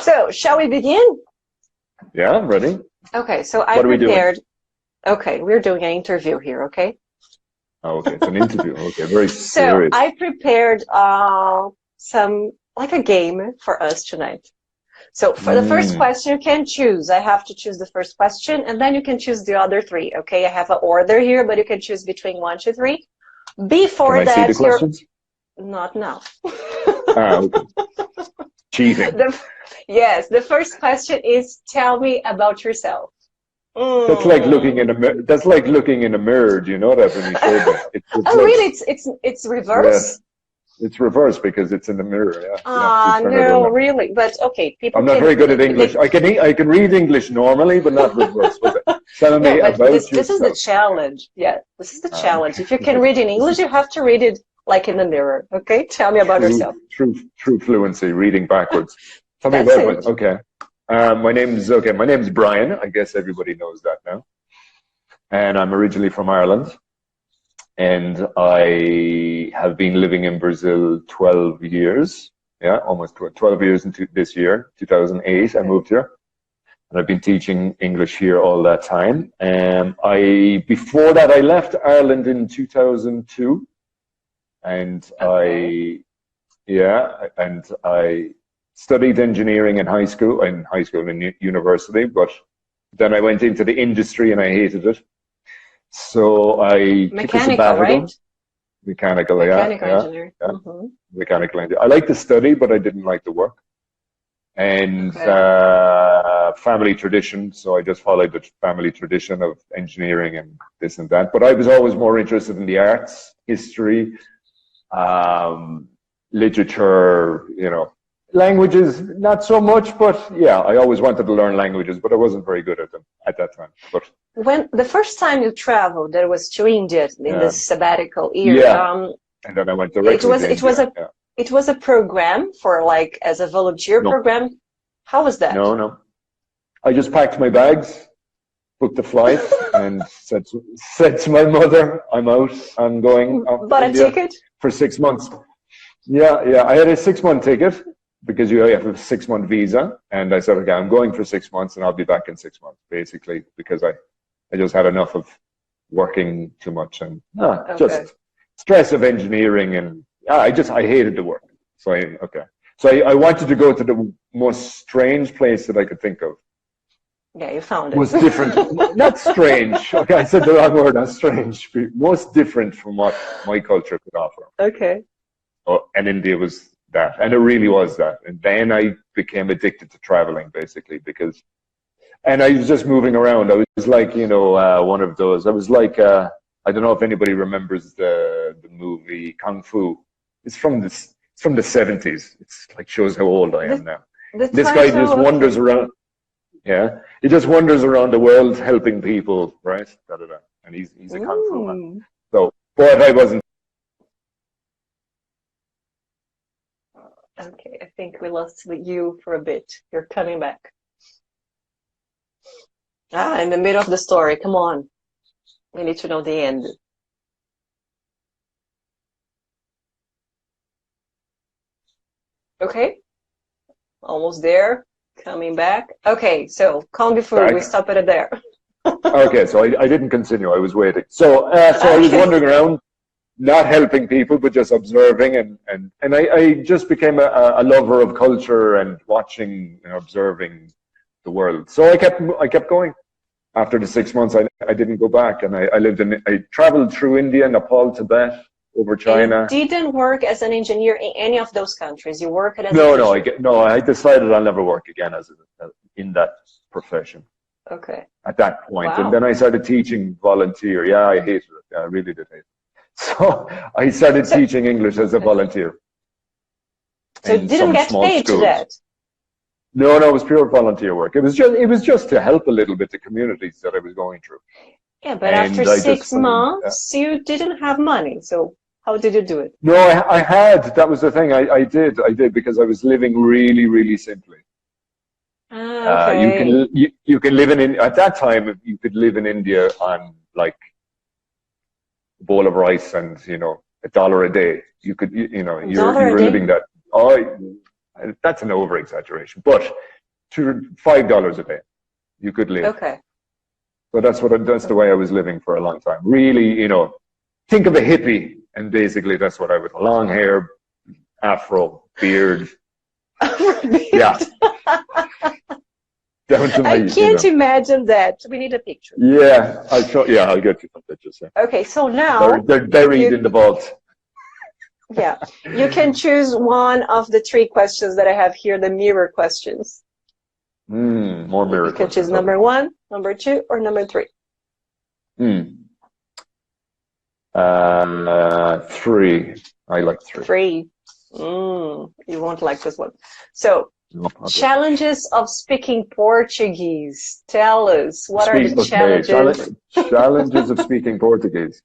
So, shall we begin? Yeah, I'm ready. Okay, so I prepared. Okay, we're doing an interview here, okay? Oh, okay, it's an interview. Okay, very So, serious. I prepared like a game for us tonight. So, for the first question, you can choose. I have to choose the first question, and then you can choose the other three, okay? I have an order here, but you can choose between 1 to 3. Before Can I that, see the questions? Not now. Okay. Cheating. Yes, the first question is, tell me about yourself. That's like looking in a mirror. That's like looking in a mirror. Do you know that when you showed me? Really? It's reverse? Yeah. It's reverse because it's in the mirror. Yeah. No, really. But okay, people. I'm not very good at English. I can read English normally, but not reverse. Tell me about this is the challenge. Yeah, this is the challenge. If you can read in English, you have to read it like in the mirror. Okay, tell me about yourself. True fluency, reading backwards. Tell me about it. Okay. My name's Brian. I guess everybody knows that now. And I'm originally from Ireland. And I have been living in Brazil 12 years. Yeah, almost 12 years into this year, 2008, I moved here. And I've been teaching English here all that time. And before that, I left Ireland in 2002. And I studied engineering in high school and university, but then I went into the industry and I hated it. So I took a sabbatical. Right? Mechanical engineer. Yeah. Mechanical engineer. I liked the study, but I didn't like the work. And family tradition, so I just followed the family tradition of engineering and this and that. But I was always more interested in the arts, history, literature, languages, not so much, but yeah, I always wanted to learn languages, but I wasn't very good at them at that time. But when the first time you traveled, that was to India in the sabbatical year. Yeah, and then I went directly to India. It was a program for as a volunteer program. How was that? No. I just packed my bags, booked the flight, and said to my mother, "I'm out. I'm going." Bought a ticket for 6 months. Yeah. I had a 6-month ticket because you have a 6-month visa, and I said, "Okay, I'm going for 6 months, and I'll be back in 6 months." Basically, because I just had enough of working too much and just stress of engineering, and I hated the work. So I wanted to go to the most strange place that I could think of. Yeah, you found it. Was different. Not strange. Okay, I said the wrong word. Not strange. Most different from what my culture could offer. Okay. And India was that, and it really was that. And then I became addicted to traveling, basically, and I was just moving around. I was like, one of those. I was like, I don't know if anybody remembers the movie Kung Fu. It's from the 70s. It's like shows how old I am now. This guy just wanders around. Yeah, he just wanders around the world helping people, right? And he's a Kung Fu man. So, but I wasn't. Okay, I think we lost you for a bit. You're coming back. In the middle of the story. Come on. We need to know the end. Okay. Almost there. Coming back. Okay, so Kung Fu, we stop it there. Okay, so I didn't continue. I was waiting. So I was wandering around, not helping people, but just observing, and I just became a lover of culture and watching and observing the world. So I kept going. After the 6 months, I didn't go back, and I traveled through India, Nepal, Tibet, over China. You didn't work as an engineer in any of those countries. You worked as I decided I'll never work again in that profession. Okay. At that point, wow. And then I started teaching volunteer. Yeah, I hated it. I really did hate it. So I started teaching English as a volunteer. So you didn't get paid to that? No, it was pure volunteer work. It was just to help a little bit the communities that I was going through. Yeah, but after 6 months, you didn't have money. So how did you do it? No, I had. That was the thing. I did because I was living really, really simply. Okay. You can live at that time. You could live in India on like a bowl of rice and $1 a day. You could you were living that. That's an over exaggeration, but $5 a day. You could live. Okay. So that's the way I was living for a long time. Really, you know, think of a hippie, and basically that's what I would. Long hair, afro, beard. Yeah. Down to I can't imagine that. We need a picture. Yeah, I'll get you some pictures. Yeah. Okay, so now they're buried in the vault. Yeah, you can choose one of the 3 questions that I have here, the mirror questions. More mirror questions. You can choose number 1, number 2, or number 3. 3. I like 3. 3. You won't like this one. So, challenges of speaking Portuguese. Tell us, what are the challenges? Challenges of speaking Portuguese.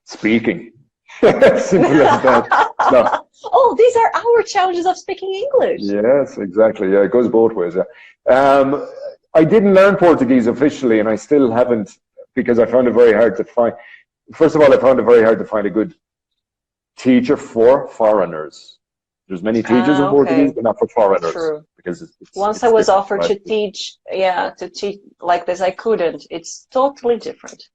Speaking. Simple as that. No. Oh, these are our challenges of speaking English. Yes, exactly. Yeah, it goes both ways. Yeah. I didn't learn Portuguese officially, and I still haven't, because I found it very hard to find. First of all, I found it very hard to find a good teacher for foreigners. There's many teachers in Portuguese, but not for foreigners. True. Because once I was offered to teach, like this, I couldn't. It's totally different.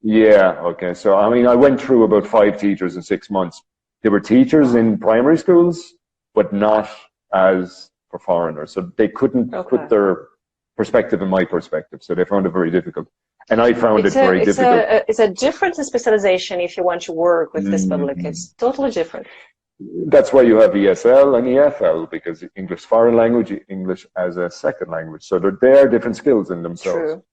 Yeah, okay. So, I mean, I went through about 5 teachers in 6 months. They were teachers in primary schools, but not as for foreigners. So they couldn't put their perspective in my perspective. So they found it very difficult. And I found it very difficult. It's a different specialization if you want to work with this public. It's totally different. That's why you have ESL and EFL, because English foreign language, English as a second language. So they are different skills in themselves. True.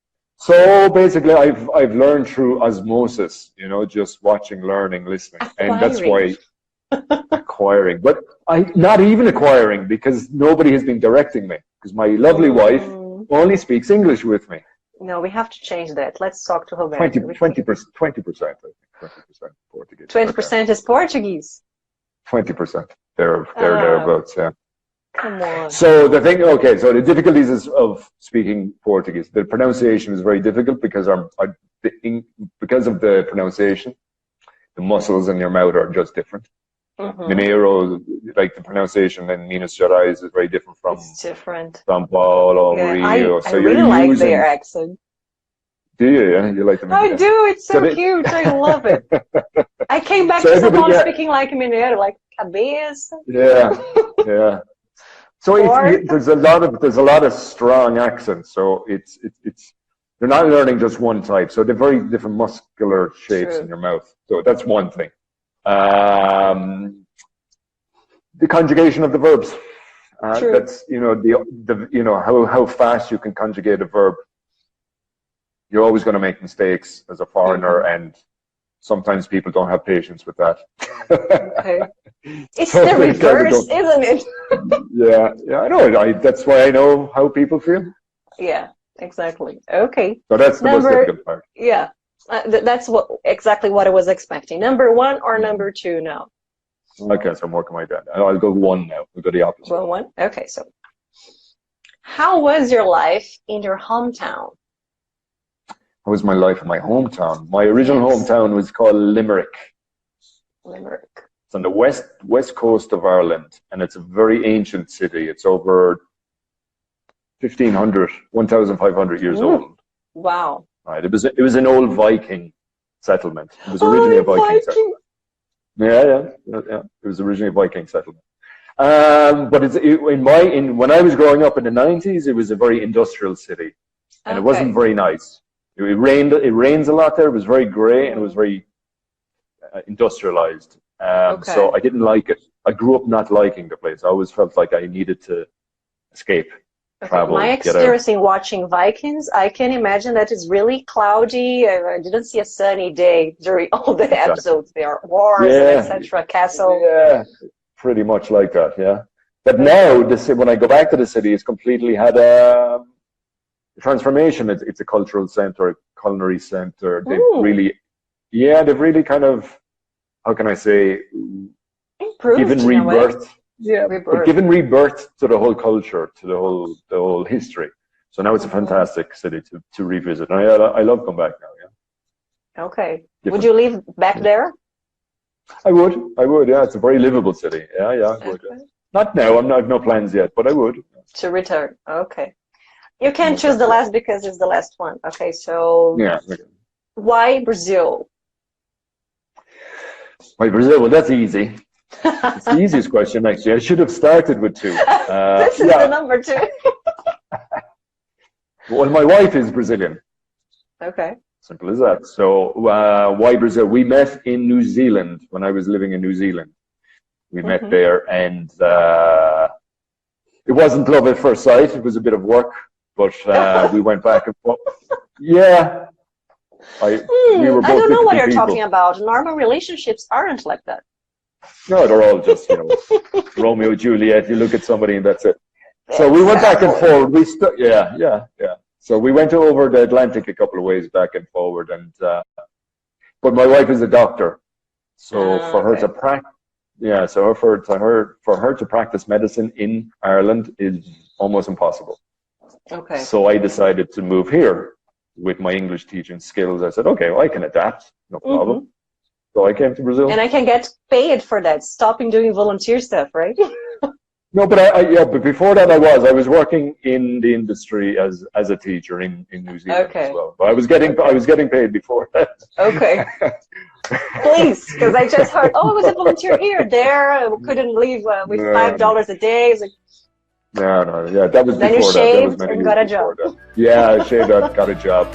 So basically, I've learned through osmosis, you know, just watching, learning, listening, and that's why acquiring. But not even acquiring, because nobody has been directing me. Because my lovely wife only speaks English with me. No, we have to change that. Let's talk to Roberto. 20%, I think. 20% Portuguese. 20% is Portuguese. 20%. Thereabouts. Yeah. Come on. So the thing, so the difficulties of speaking Portuguese. The pronunciation is very difficult because because of the pronunciation, the muscles in your mouth are just different. Mineiro, like the pronunciation in Minas Gerais is very different from São Paulo, Rio. I really like their accent. Do you? Yeah, you like them? I do. It's so cute. I love it. I came back to São Paulo speaking like Mineiro, like cabeça. Yeah, yeah. So there's a lot of strong accents. So it's they're not learning just one type. So they're very different muscular shapes in your mouth. So that's one thing. The conjugation of the verbs. That's how fast you can conjugate a verb. You're always going to make mistakes as a foreigner, and sometimes people don't have patience with that. It's the reverse, isn't it? yeah, I know. That's why I know how people feel. Yeah, exactly. Okay. So that's the most difficult part. Yeah, that's exactly what I was expecting. Number 1 or number 2 now? Okay, so I'm working my way down. I'll go 1 now. We'll go the opposite. Well, 1? Okay, so how was your life in your hometown? How was my life in my hometown? My original hometown was called Limerick. Limerick. It's on the west coast of Ireland, and it's a very ancient city. It's over 1,500 years old. Wow. Right. It was an old Viking settlement. It was originally a Viking settlement. Yeah. It was originally a Viking settlement. But when I was growing up in the 90s, it was a very industrial city, and it wasn't very nice. It rains a lot there. It was very grey, and it was very industrialized. So I didn't like it. I grew up not liking the place. I always felt like I needed to escape, travel. My experience in watching Vikings, I can imagine that it's really cloudy. I didn't see a sunny day during all the episodes. There are wars, etc. Castle. Yeah, pretty much like that. Yeah. But now, when I go back to the city, it's completely had a transformation. It's a cultural center, a culinary center. They've really kind of, how can I say, given rebirth. But given rebirth to the whole culture, to the whole history. So now it's a fantastic city to revisit. And I love going back now. Yeah. Okay. Would you live back there? I would. Yeah, it's a very livable city. Yeah, I would. Not now. I have no plans yet, but I would. To return. Okay. You can choose the last because it's the last one. Okay, so yeah. Okay. Why Brazil? Why Brazil? Well, that's easy. It's the easiest question, actually. I should have started with 2. This is the number 2. Well, my wife is Brazilian. Okay. Simple as that. So why Brazil? We met in New Zealand when I was living in New Zealand. We met there, and it wasn't love at first sight. It was a bit of work, but we went back and forth. Yeah. We were both I don't know what you're people. talking about. Normal relationships aren't like that. No, they're all just, Romeo and Juliet. You look at somebody and that's it. So we went back and forward. Yeah. So we went over the Atlantic a couple of ways back and forward, and but my wife is a doctor, so for her to practice, so for her to practice medicine in Ireland is almost impossible. Okay. So I decided to move here with my English teaching skills. I said, okay, well, I can adapt, no problem. So I came to Brazil. And I can get paid for that, stopping doing volunteer stuff, right? No, but before that I was working in the industry as a teacher in New Zealand as well. But I was getting paid before that. Okay. Please, because I just heard, I was a volunteer here, there, I couldn't leave with $5 a day. It's like, no, that was then before you shaved that. and got a job. Yeah, I shaved out, got a job.